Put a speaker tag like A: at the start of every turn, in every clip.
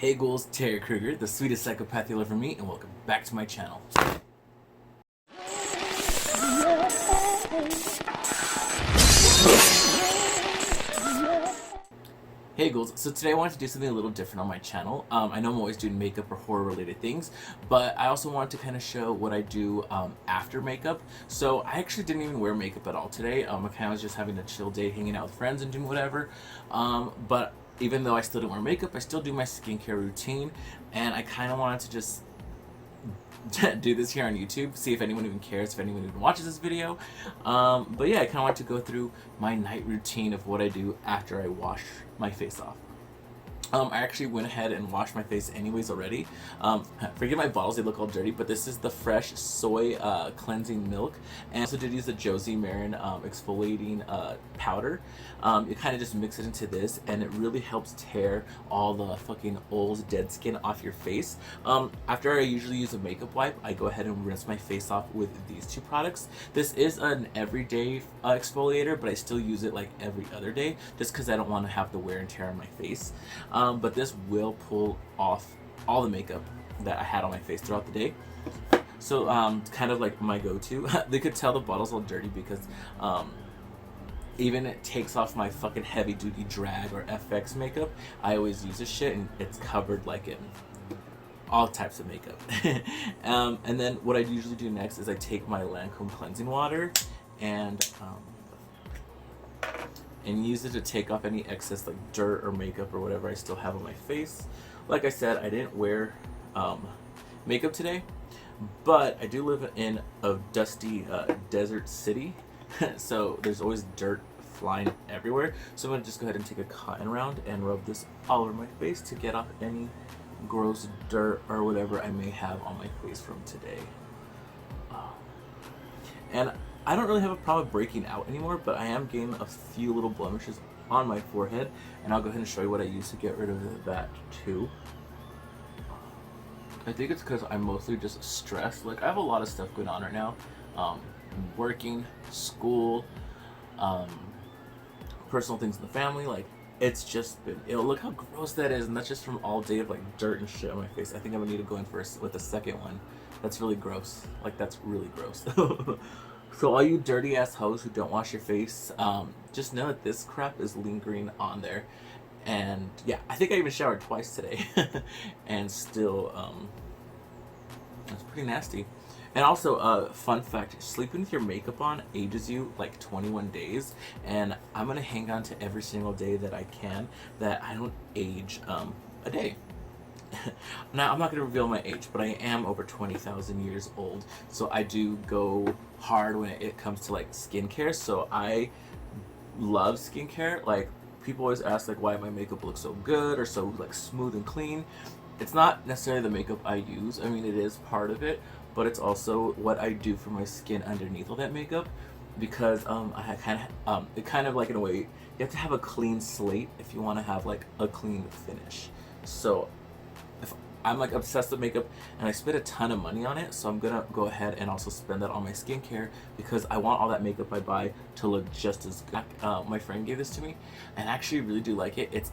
A: Hey ghouls, Terry Krueger, the sweetest psychopath you'll ever meet, and welcome back to my channel. Hey ghouls, so today I wanted to do something a little different on my channel. I know I'm always doing makeup or horror related things, but I also wanted to kind of show what I do after makeup. So I actually didn't even wear makeup at all today. I kind of was just having a chill day, hanging out with friends and doing whatever. But even though I still didn't wear makeup, I still do my skincare routine, and I kind of wanted to just do this here on YouTube, see if anyone even cares, if anyone even watches this video. But yeah, I kind of want to go through my night routine of what I do after I wash my face off. I actually went ahead and washed my face anyways already. Forget my bottles, they look all dirty, but this is the fresh soy cleansing milk. And I also did use the Josie Marin exfoliating powder. You kind of just mix it into this, and it really helps tear all the fucking old dead skin off your face. After I usually use a makeup wipe, I go ahead and rinse my face off with these two products. This is an everyday exfoliator, but I still use it like every other day just because I don't want to have the wear and tear on my face. But this will pull off all the makeup that I had on my face throughout the day. So kind of like my go-to. They could tell the bottle's all dirty because even it takes off my fucking heavy duty drag or FX makeup. I always use this shit and it's covered like in all types of makeup. And then what I usually do next is I take my Lancome cleansing water and use it to take off any excess like dirt or makeup or whatever I still have on my face. Like I said, I didn't wear makeup today, but I do live in a dusty desert city, so there's always dirt flying everywhere. So I'm gonna just go ahead and take a cotton round and rub this all over my face to get off any gross dirt or whatever I may have on my face from today. And I don't really have a problem breaking out anymore, but I am getting a few little blemishes on my forehead, and I'll go ahead and show you what I use to get rid of that too. I think it's because I'm mostly just stressed. Like, I have a lot of stuff going on right now. Working, school, personal things in the family. Like, it's just been, look how gross that is, and that's just from all day of like dirt and shit on my face. I think I'm gonna need to go in first with the second one. That's really gross. Like, that's really gross. So all you dirty ass hoes who don't wash your face, just know that this crap is lingering on there. And yeah, I think I even showered twice today. And still, it's pretty nasty. And also, fun fact, sleeping with your makeup on ages you like 21 days. And I'm gonna hang on to every single day that I can that I don't age a day. Now, I'm not going to reveal my age, but I am over 20,000 years old, so I do go hard when it comes to like skincare. So I love skincare. Like, people always ask like why my makeup looks so good or so like smooth and clean. It's not necessarily the makeup I use. I mean, it is part of it, but it's also what I do for my skin underneath all that makeup, because it kind of like, in a way, you have to have a clean slate if you want to have like a clean finish. So I'm like obsessed with makeup and I spend a ton of money on it, so I'm gonna go ahead and also spend that on my skincare because I want all that makeup I buy to look just as good. My friend gave this to me and I actually really do like it. It's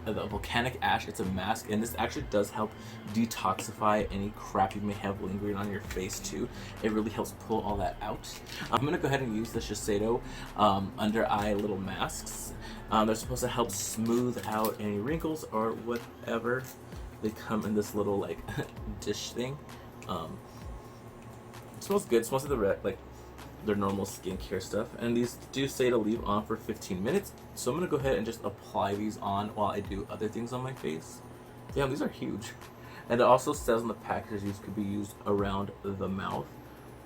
A: the volcanic ash. It's a mask, and this actually does help detoxify any crap you may have lingering on your face too. It really helps pull all that out. I'm gonna go ahead and use the Shiseido under eye little masks. They're supposed to help smooth out any wrinkles or whatever. They come in this little like dish thing. It smells good. It smells like their normal skincare stuff, and these do say to leave on for 15 minutes, so I'm gonna go ahead and just apply these on while I do other things on my face. Damn, these are huge. And it also says on the package these could be used around the mouth,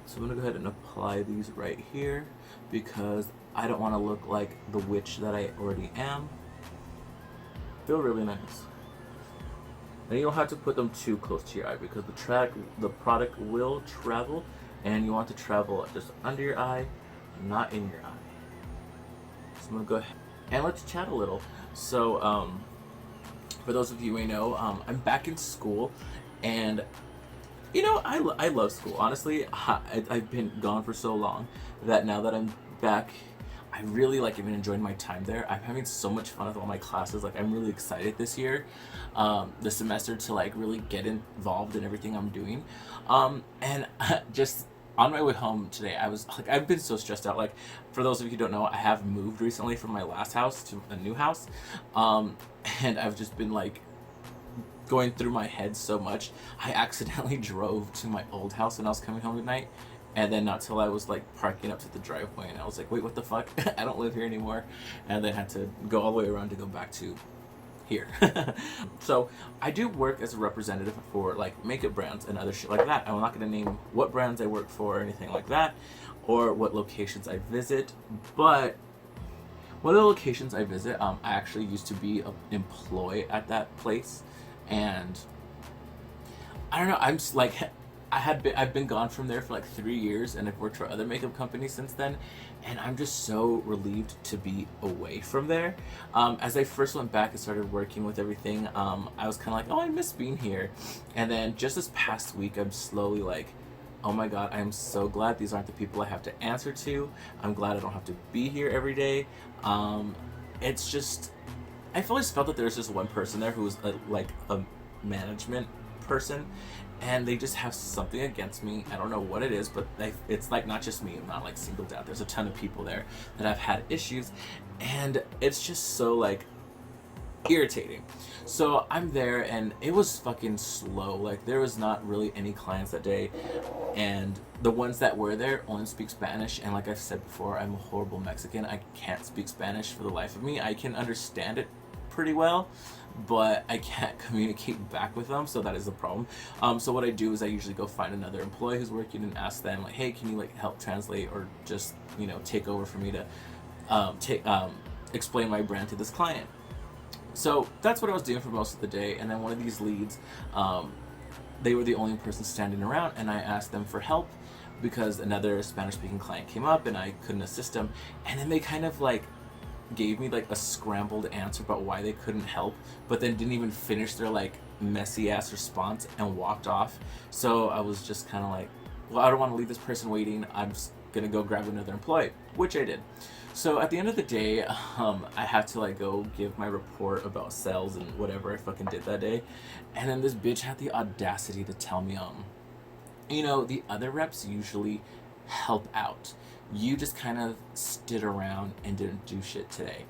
A: so I'm gonna go ahead and apply these right here because I don't want to look like the witch that I already am. Feel really nice. And you don't have to put them too close to your eye because the product will travel, and you want to travel just under your eye, not in your eye. So I'm gonna go ahead and let's chat a little. So for those of you who may know, I'm back in school, and you know, I love school. Honestly, I've been gone for so long that now that I'm back, I really like even enjoyed my time there. I'm having so much fun with all my classes. Like I'm really excited this year, this semester, to like really get involved in everything I'm doing. And just on my way home today, I was like, I've been so stressed out. Like, for those of you who don't know, I have moved recently from my last house to a new house, um, and I've just been like going through my head so much. I accidentally drove to my old house when I was coming home at night, and then not till I was like parking up to the driveway, and I was like, wait, what the fuck? I don't live here anymore, and then had to go all the way around to go back to here. So I do work as a representative for like makeup brands and other shit like that. I'm not going to name what brands I work for or anything like that, or what locations I visit, but one of the locations I visit, I actually used to be an employee at that place, and I don't know. I'm just like, I've been gone from there for like 3 years, and I've worked for other makeup companies since then, and I'm just so relieved to be away from there. As I first went back and started working with everything, I was kind of like, oh, I miss being here, and then just this past week, I'm slowly like, oh my god, I'm so glad these aren't the people I have to answer to. I'm glad I don't have to be here every day. It's just, I've always felt that there's just one person there who was like a management person, and they just have something against me. I don't know what it is, but it's like not just me. I'm not like singled out. There's a ton of people there that have had issues, and it's just so like irritating. So I'm there, and it was fucking slow. Like there was not really any clients that day, and the ones that were there only speak Spanish. And like I've said before, I'm a horrible Mexican. I can't speak Spanish for the life of me. I can understand it pretty well, but I can't communicate back with them, so that is the problem. So what I do is I usually go find another employee who's working and ask them like, hey, can you like help translate, or just, you know, take over for me to explain my brand to this client. So that's what I was doing for most of the day, and then one of these leads, they were the only person standing around, and I asked them for help because another Spanish-speaking client came up and I couldn't assist them, and then they kind of like gave me like a scrambled answer about why they couldn't help, but then didn't even finish their like messy ass response and walked off. So I was just kind of like, well, I don't want to leave this person waiting. I'm just gonna go grab another employee, which I did. So at the end of the day, I had to like go give my report about sales and whatever I fucking did that day, and then this bitch had the audacity to tell me, you know, the other reps usually help out. You just kind of stood around and didn't do shit today.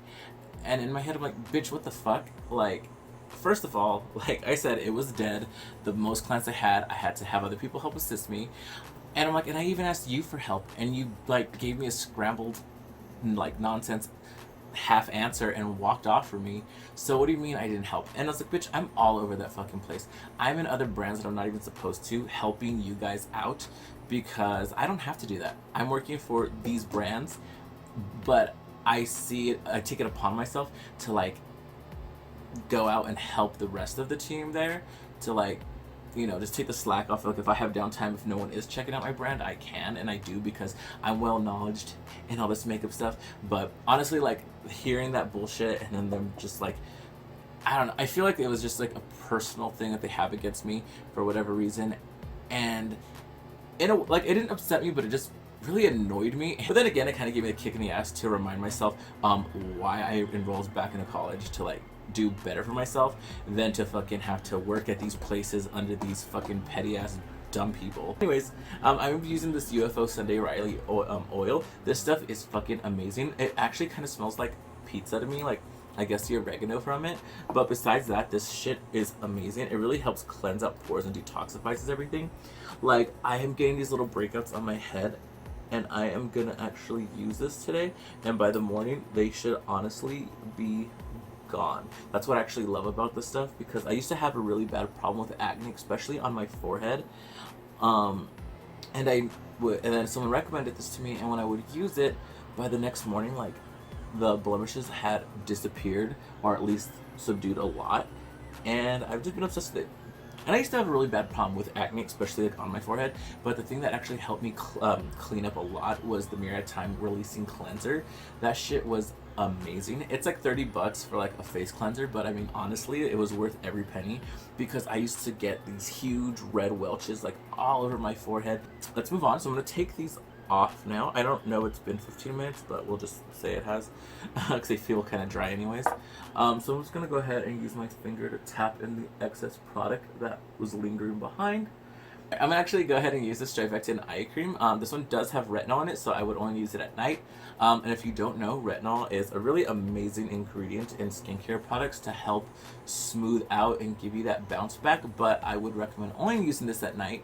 A: And in my head, I'm like, bitch, what the fuck? Like, first of all, like I said, it was dead. The most clients I had to have other people help assist me. And I'm like, and I even asked you for help, and you like gave me a scrambled, like nonsense half answer and walked off from me. So what do you mean I didn't help? And I was like, bitch, I'm all over that fucking place. I'm in other brands that I'm not even supposed to, helping you guys out, because I don't have to do that. I'm working for these brands, but I take it upon myself to like go out and help the rest of the team there, to like, you know, just take the slack off. Like if I have downtime, if no one is checking out my brand, I can, and I do, because I'm well knowledged in all this makeup stuff. But honestly, like hearing that bullshit and then them just like, I don't know, I feel like it was just like a personal thing that they have against me for whatever reason, and like it didn't upset me, but it just really annoyed me. But then again, it kind of gave me a kick in the ass to remind myself why I enrolled back into college, to like do better for myself than to fucking have to work at these places under these fucking petty ass dumb people. Anyways, I'm using this UFO Sunday Riley oil. This stuff is fucking amazing. It actually kind of smells like pizza to me, like I guess the oregano from it. But besides that, this shit is amazing. It really helps cleanse out pores and detoxifies everything. Like I am getting these little breakouts on my head, and I am gonna actually use this today, and by the morning they should honestly be gone. That's what I actually love about this stuff, because I used to have a really bad problem with acne, especially on my forehead. And then someone recommended this to me, and when I would use it, by the next morning, like the blemishes had disappeared, or at least subdued a lot, and I've just been obsessed with it. And I used to have a really bad problem with acne, especially like on my forehead, but the thing that actually helped me clean up a lot was the Myriad Time Releasing Cleanser. That shit was amazing. It's like $30 for like a face cleanser, but I mean honestly, it was worth every penny, because I used to get these huge red welches like all over my forehead. Let's move on. So I'm gonna take these off now. I don't know, it's been 15 minutes, but we'll just say it has, because they feel kind of dry anyways. So I'm just going to go ahead and use my finger to tap in the excess product that was lingering behind. I'm gonna actually go ahead and use this Strivectin eye cream. This one does have retinol in it, so I would only use it at night. And if you don't know, retinol is a really amazing ingredient in skincare products to help smooth out and give you that bounce back, but I would recommend only using this at night.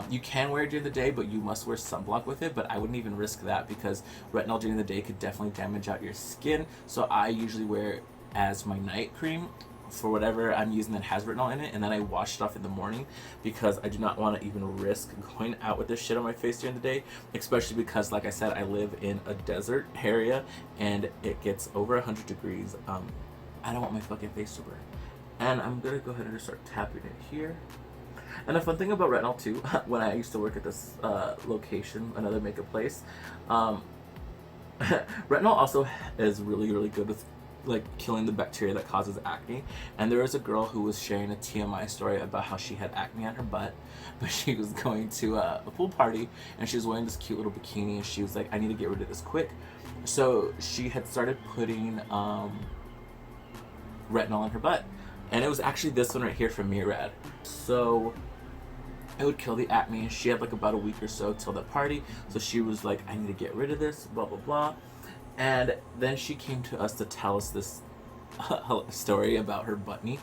A: You can wear it during the day, but you must wear sunblock with it, but I wouldn't even risk that because retinol during the day could definitely damage out your skin. So I usually wear it as my night cream for whatever I'm using that has retinol in it, and then I wash it off in the morning because I do not want to even risk going out with this shit on my face during the day, especially because, like I said, I live in a desert area and it gets over 100 degrees. I don't want my fucking face to burn. And I'm gonna go ahead and just start tapping it here. And the fun thing about retinol too, when I used to work at this location, another makeup place, retinol also is really, really good with like killing the bacteria that causes acne. And there was a girl who was sharing a TMI story about how she had acne on her butt, but she was going to a pool party and she was wearing this cute little bikini and she was like, I need to get rid of this quick. So she had started putting retinol on her butt, and it was actually this one right here from Murad. So it would kill the acne, and she had like about a week or so till the party, so she was like, I need to get rid of this, blah blah blah. And then she came to us to tell us this story about her butt knee,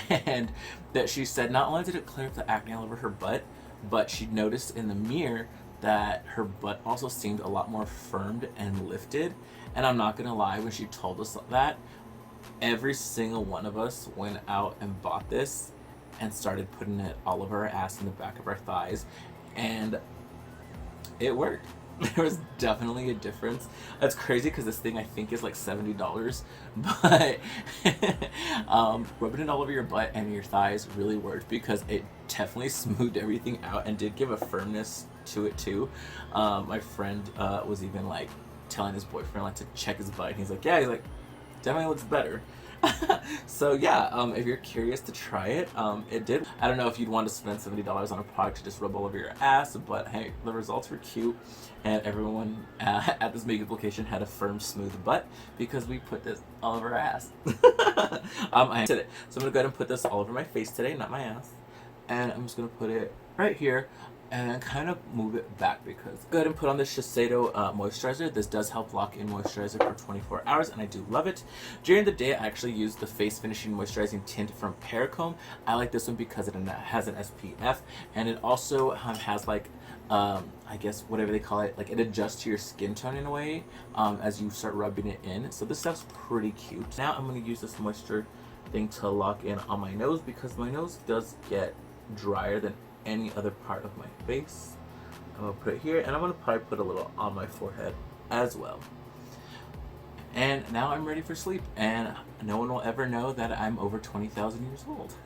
A: and that she said not only did it clear up the acne all over her butt, but she noticed in the mirror that her butt also seemed a lot more firmed and lifted. And I'm not gonna lie, when she told us that, every single one of us went out and bought this and started putting it all over our ass and the back of our thighs, and it worked. There was definitely a difference. That's crazy because this thing I think is like $70, but rubbing it all over your butt and your thighs really worked because it definitely smoothed everything out and did give a firmness to it too. My friend was even like telling his boyfriend like to check his butt, and he's like, yeah, he's like, definitely looks better. So yeah, if you're curious to try it, it did. I don't know if you'd want to spend $70 on a product to just rub all over your ass, but hey, the results were cute, and everyone at this makeup location had a firm, smooth butt because we put this all over our ass. I did it. So I'm gonna go ahead and put this all over my face today, not my ass, and I'm just gonna put it right here and then kind of move it back because go ahead and put on this Shiseido moisturizer. This does help lock in moisturizer for 24 hours, and I do love it. During the day, I actually use the face finishing moisturizing tint from Pericomb. I like this one because it has an SPF, and it also has like I guess whatever they call it, like it adjusts to your skin tone in a way as you start rubbing it in. So this stuff's pretty cute. Now I'm going to use this moisture thing to lock in on my nose because my nose does get drier than any other part of my face. I'm gonna put it here, and I'm gonna probably put a little on my forehead as well. And now I'm ready for sleep, and no one will ever know that I'm over 20,000 years old.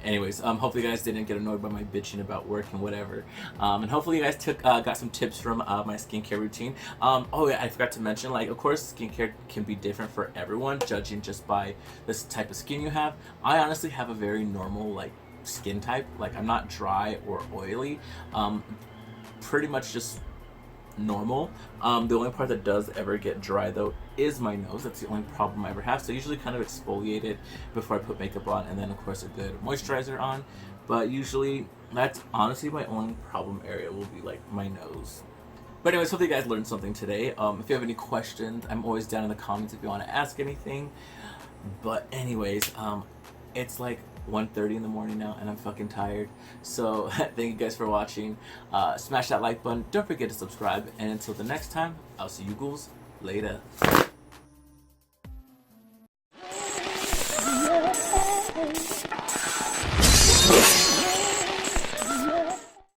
A: Anyways, hopefully you guys didn't get annoyed by my bitching about work and whatever. And hopefully you guys got some tips from my skincare routine. Oh yeah, I forgot to mention, like, of course, skincare can be different for everyone, judging just by this type of skin you have. I honestly have a very normal, like, skin type. Like, I'm not dry or oily. Pretty much just normal. The only part that does ever get dry though is my nose. That's the only problem I ever have, so I usually kind of exfoliate it before I put makeup on, and then of course a good moisturizer on. But usually that's honestly my only problem area will be like my nose. But anyways, hopefully you guys learned something today. If you have any questions, I'm always down in the comments if you want to ask anything. But anyways, it's like 1:30 in the morning now, and I'm fucking tired. So thank you guys for watching. Smash that like button. Don't forget to subscribe. And until the next time, I'll see you ghouls later.